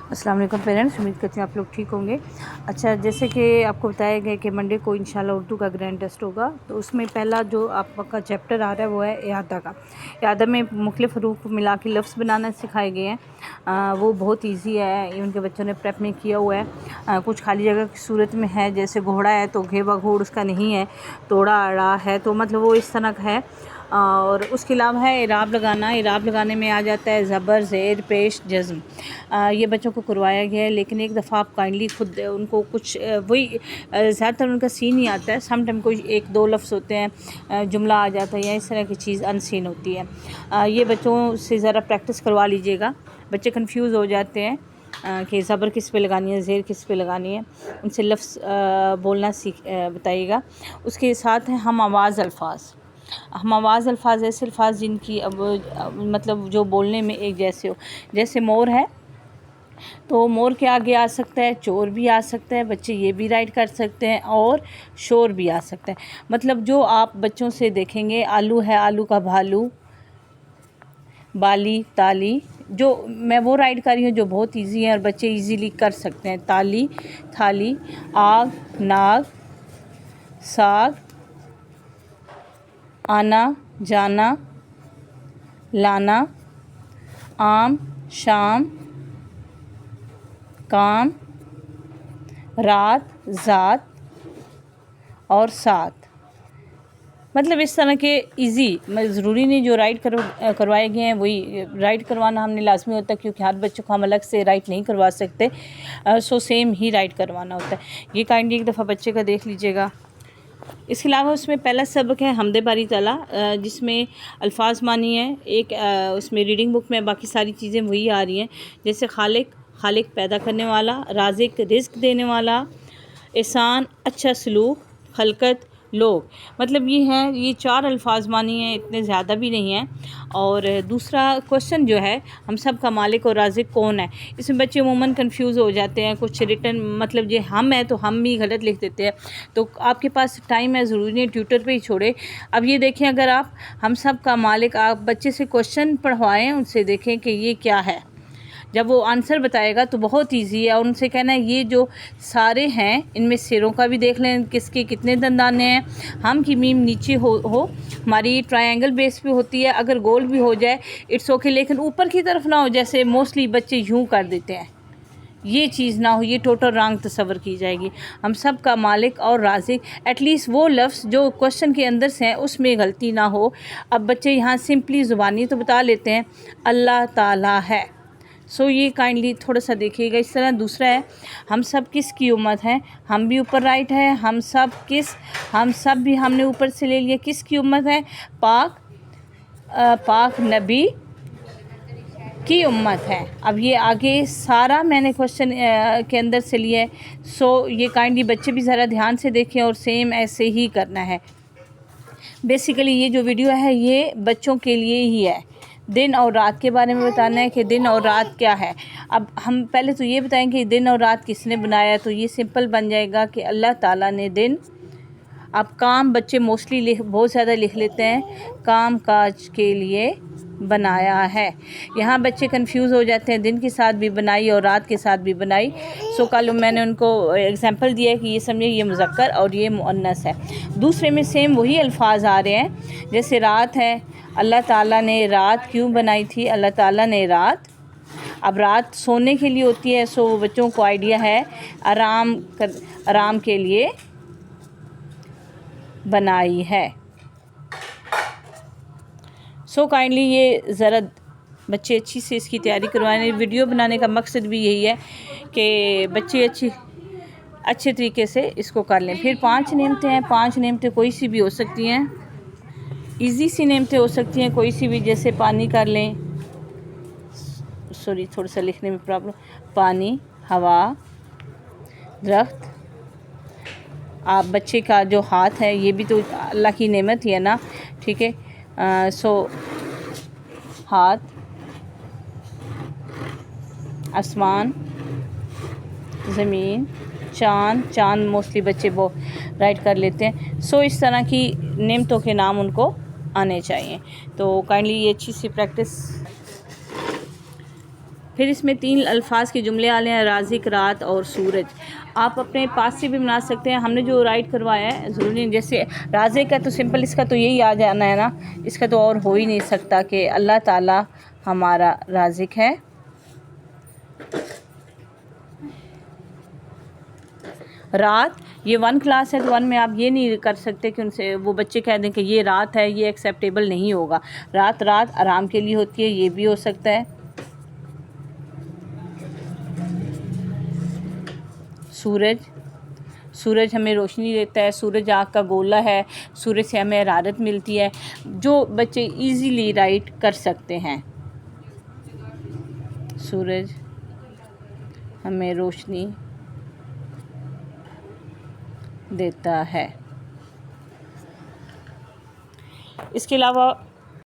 अस्सलाम वालेकुम पेरेंट्स, उम्मीद करती हूँ आप लोग ठीक होंगे। अच्छा, जैसे कि आपको बताया गया कि मंडे को इंशाल्लाह उर्दू का ग्रैंड टेस्ट होगा, तो उसमें पहला जो आपका चैप्टर आ रहा है वो है इहाता का। इहाता में मुख्तलिफ हरूफ मिला के लफ्ज़ बनाना सिखाए गए हैं। वो बहुत ईजी है, ये उनके बच्चों ने प्रेप में किया हुआ है। कुछ खाली जगह की सूरत में है, जैसे घोड़ा है तो घेवा घोड़ उसका नहीं है, तोड़ा अड़ा है, तो मतलब वो इस तरह का है। और उसके अलावा है इराब लगाना। इराब लगाने में आ जाता है ज़बर, ज़ेर, पेश, जज़्म। ये बच्चों को करवाया गया है, लेकिन एक दफ़ा आप काइंडली खुद उनको कुछ वही ज़्यादातर उनका सीन ही आता है। सम टाइम कोई एक दो लफ्ज़ होते हैं, जुमला आ जाता है या इस तरह की चीज़ अनसीन होती है। ये बच्चों से ज़रा प्रैक्टिस करवा लीजिएगा। बच्चे कंफ्यूज हो जाते हैं कि ज़बर किस पे लगानी है, ज़ेर किस पे लगानी है। उनसे लफ्ज़ बोलना बताइएगा। उसके साथ है हम आवाज़ अल्फाज। हम आवाज़ अल्फाज ऐसे अल्फाज जिनकी मतलब जो बोलने में एक जैसे हो। जैसे मोर है तो मोर के आगे आ सकता है चोर भी आ सकता है, बच्चे ये भी राइट कर सकते हैं, और शोर भी आ सकता है। मतलब जो आप बच्चों से देखेंगे, आलू है आलू का भालू, बाली, ताली, जो मैं वो राइट कर रही हूँ जो बहुत इजी है और बच्चे इजीली कर सकते हैं। ताली, थाली, आग, नाग, साग, आना, जाना, लाना, आम, शाम, काम, रात, ज़ात और साथ। मतलब इस तरह के इजी, ज़रूरी नहीं जो राइट करवाए गए हैं वही राइट करवाना हमने लाजमी होता है, क्योंकि हर बच्चों को हम अलग से राइट नहीं करवा सकते। सो सेम ही राइट करवाना होता है। ये काइंडली एक दफ़ा बच्चे का देख लीजिएगा। इसके अलावा उसमें पहला सबक है हमदे बारी ताला, जिसमें अल्फाज मानी है। एक उसमें रीडिंग बुक में बाकी सारी चीज़ें वही आ रही हैं, जैसे खालिक, खालिक पैदा करने वाला, राज़िक रिज़्क देने वाला, एहसान अच्छा सलूक, खलकत लोग। मतलब ये हैं, ये 4 अल्फाज मानी हैं, इतने ज़्यादा भी नहीं हैं। और दूसरा क्वेश्चन जो है, हम सब का मालिक और राज़िक कौन है, इसमें बच्चे अमूमन कंफ्यूज हो जाते हैं। कुछ रिटन मतलब ये हम है तो हम भी गलत लिख देते हैं। तो आपके पास टाइम है, ज़रूरी नहीं ट्यूटर पे ही छोड़े। अब ये देखें, अगर आप हम सब का मालिक, आप बच्चे से क्वेश्चन पढ़वाएं, उनसे देखें कि ये क्या है। जब वो आंसर बताएगा तो बहुत इजी है, और उनसे कहना है ये जो सारे हैं इनमें सिरों का भी देख लें किसके कितने दंदाने हैं। हम की मीम नीचे हो हमारी ट्रायंगल बेस पे होती है, अगर गोल भी हो जाए इट्स ओके, लेकिन ऊपर की तरफ ना हो, जैसे मोस्टली बच्चे यूँ कर देते हैं। ये चीज़ ना हो, ये टोटल रॉन्ग तस्वर की जाएगी। हम सब का मालिक और राज़िक, एटलीस्ट वो लफ्ज़ जो क्वेश्चन के अंदर से हैं उसमें गलती ना हो। अब बच्चे यहाँ सिंपली ज़ुबानी तो बता लेते हैं अल्लाह ताला है। सो ये काइंडली थोड़ा सा देखिएगा। इस तरह दूसरा है हम सब किस की उम्मत है, हम भी ऊपर राइट है। हम सब किस, हम सब भी हमने ऊपर से ले लिया, किस की उम्मत है, पाक, पाक नबी की उम्मत है। अब ये आगे सारा मैंने क्वेश्चन के अंदर से लिया है। सो ये काइंडली बच्चे भी ज़रा ध्यान से देखें और सेम ऐसे ही करना है। बेसिकली ये जो वीडियो है ये बच्चों के लिए ही है। दिन और रात के बारे में बताना है कि दिन और रात क्या है। अब हम पहले तो ये बताएं कि दिन और रात किसने बनाया, तो ये सिंपल बन जाएगा कि अल्लाह ताला ने दिन। अब काम बच्चे मोस्टली बहुत ज़्यादा लिख लेते हैं, काम काज के लिए बनाया है। यहाँ बच्चे कंफ्यूज हो जाते हैं, दिन के साथ भी बनाई और रात के साथ भी बनाई। सो कल मैंने उनको एग्जांपल दिया है कि ये समझे ये मुज़क्कर और ये मुअन्नस है। दूसरे में सेम वही अल्फाज आ रहे हैं, जैसे रात है, अल्लाह ताला ने रात क्यों बनाई थी, अल्लाह ताला ने रात। अब रात सोने के लिए होती है, सो बच्चों को आइडिया है आराम के लिए बनाई है। सो काइंडली ये ज़रा बच्चे अच्छी से इसकी तैयारी करवाएं। वीडियो बनाने का मकसद भी यही है कि बच्चे अच्छे तरीके से इसको कर लें। फिर 5 नेमतें हैं। 5 नेमतें कोई सी भी हो सकती हैं, इजी सी नेमतें हो सकती हैं कोई सी भी, जैसे पानी कर लें, सॉरी थोड़ा सा लिखने में प्रॉब्लम, पानी, हवा, दरख्त। आप बच्चे का जो हाथ है ये भी तो अल्लाह की नेमत ही है ना, ठीक है। सो हाथ, आसमान, ज़मीन, चाँद। चाँद मोस्टली बच्चे वो राइट कर लेते हैं। सो इस तरह की नेमतों के नाम उनको आने चाहिए। तो काइंडली ये अच्छी सी प्रैक्टिस फिर इसमें 3 अल्फाज के जुमले आले हैं, राज़िक, रात और सूरज। आप अपने पास से भी बना सकते हैं। हमने जो राइट करवाया है ज़रूरी नहीं, जैसे राज़िक है तो सिंपल इसका तो यही आ जाना है ना, इसका तो और हो ही नहीं सकता कि अल्लाह ताला हमारा राज़िक है। रात, ये 1 क्लास है तो 1 में आप ये नहीं कर सकते कि उनसे वो बच्चे कह दें कि ये रात है, ये एक्सेप्टेबल नहीं होगा। रात रात आराम के लिए होती है, ये भी हो सकता है। सूरज, सूरज हमें रोशनी देता है, सूरज आग का गोला है, सूरज से हमें हरारत मिलती है, जो बच्चे इजीली राइट कर सकते हैं। सूरज हमें रोशनी देता है। इसके अलावा